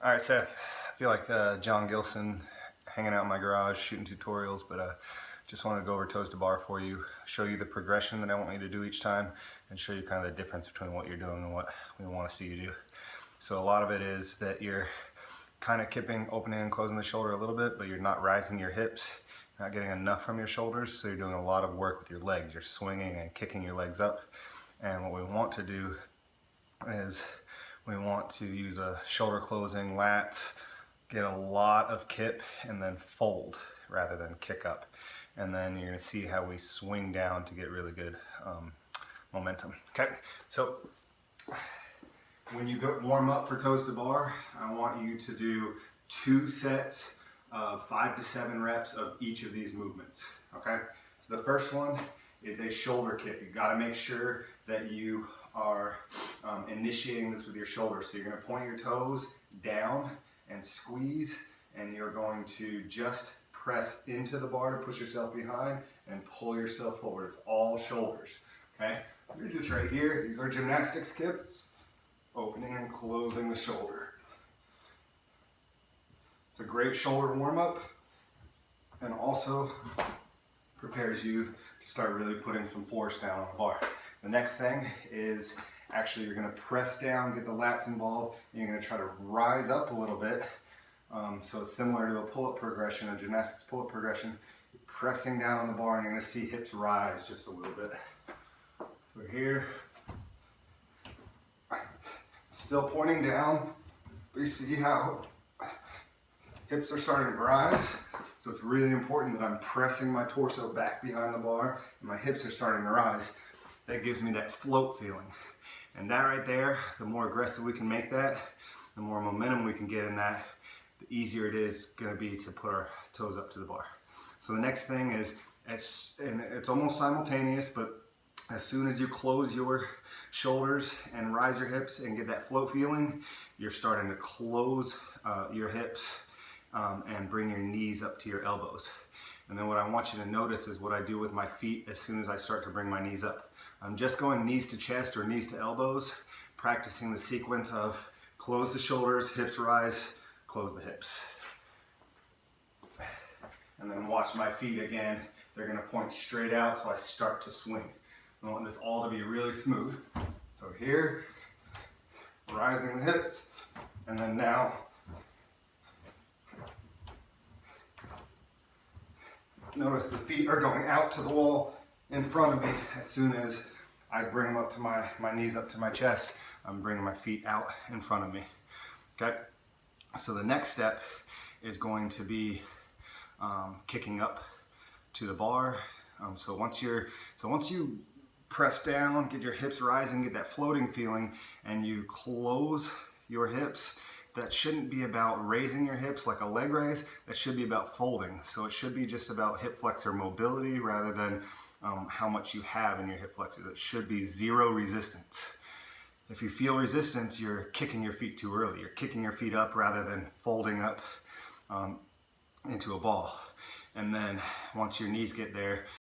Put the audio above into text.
All right, Seth, I feel like John Gilson hanging out in my garage shooting tutorials, but just wanted to go over toes to bar for you, show you the progression that I want you to do each time, and show you kind of the difference between what you're doing and what we want to see you do. So a lot of it is that you're kind of kipping, opening and closing the shoulder a little bit, but you're not rising your hips, not getting enough from your shoulders, so you're doing a lot of work with your legs. You're swinging and kicking your legs up, and what we want to do is we want to use a shoulder closing lat, get a lot of kip, and then fold rather than kick up. And then you're gonna see how we swing down to get really good momentum. Okay, so when you go warm up for toes to bar, I want you to do 2 sets of 5 to 7 reps of each of these movements. Okay, so the first one is a shoulder kick. You got to make sure that you are initiating this with your shoulders. So you're going to point your toes down and squeeze, and you're going to just press into the bar to push yourself behind and pull yourself forward. It's all shoulders. Okay, you're just right here. These are gymnastics kips, opening and closing the shoulder. It's a great shoulder warm-up, and also prepares you to start really putting some force down on the bar. The next thing is actually you're going to press down, get the lats involved, and you're going to try to rise up a little bit. So it's similar to a pull-up progression, a gymnastics pull-up progression. You're pressing down on the bar, and you're going to see hips rise just a little bit. So here, still pointing down, but you see how hips are starting to rise. So it's really important that I'm pressing my torso back behind the bar and my hips are starting to rise. That gives me that float feeling. And that right there, the more aggressive we can make that, the more momentum we can get in that, the easier it is going to be to put our toes up to the bar. So the next thing is, and it's almost simultaneous, but as soon as you close your shoulders and rise your hips and get that float feeling, you're starting to close your hips and bring your knees up to your elbows. And then what I want you to notice is what I do with my feet as soon as I start to bring my knees up. I'm just going knees to chest or knees to elbows, practicing the sequence of close the shoulders, hips rise, close the hips. And then watch my feet again. They're gonna point straight out so I start to swing. I want this all to be really smooth. So here, rising the hips, and then now, notice the feet are going out to the wall in front of me. As soon as I bring them up to my knees up to my chest, I'm bringing my feet out in front of me. Okay, so the next step is going to be kicking up to the bar. So once you press down, get your hips rising, get that floating feeling, and you close your hips, that shouldn't be about raising your hips like a leg raise. That should be about folding. So it should be just about hip flexor mobility rather than how much you have in your hip flexors. It should be zero resistance. If you feel resistance, you're kicking your feet too early. You're kicking your feet up rather than folding up into a ball. And then once your knees get there,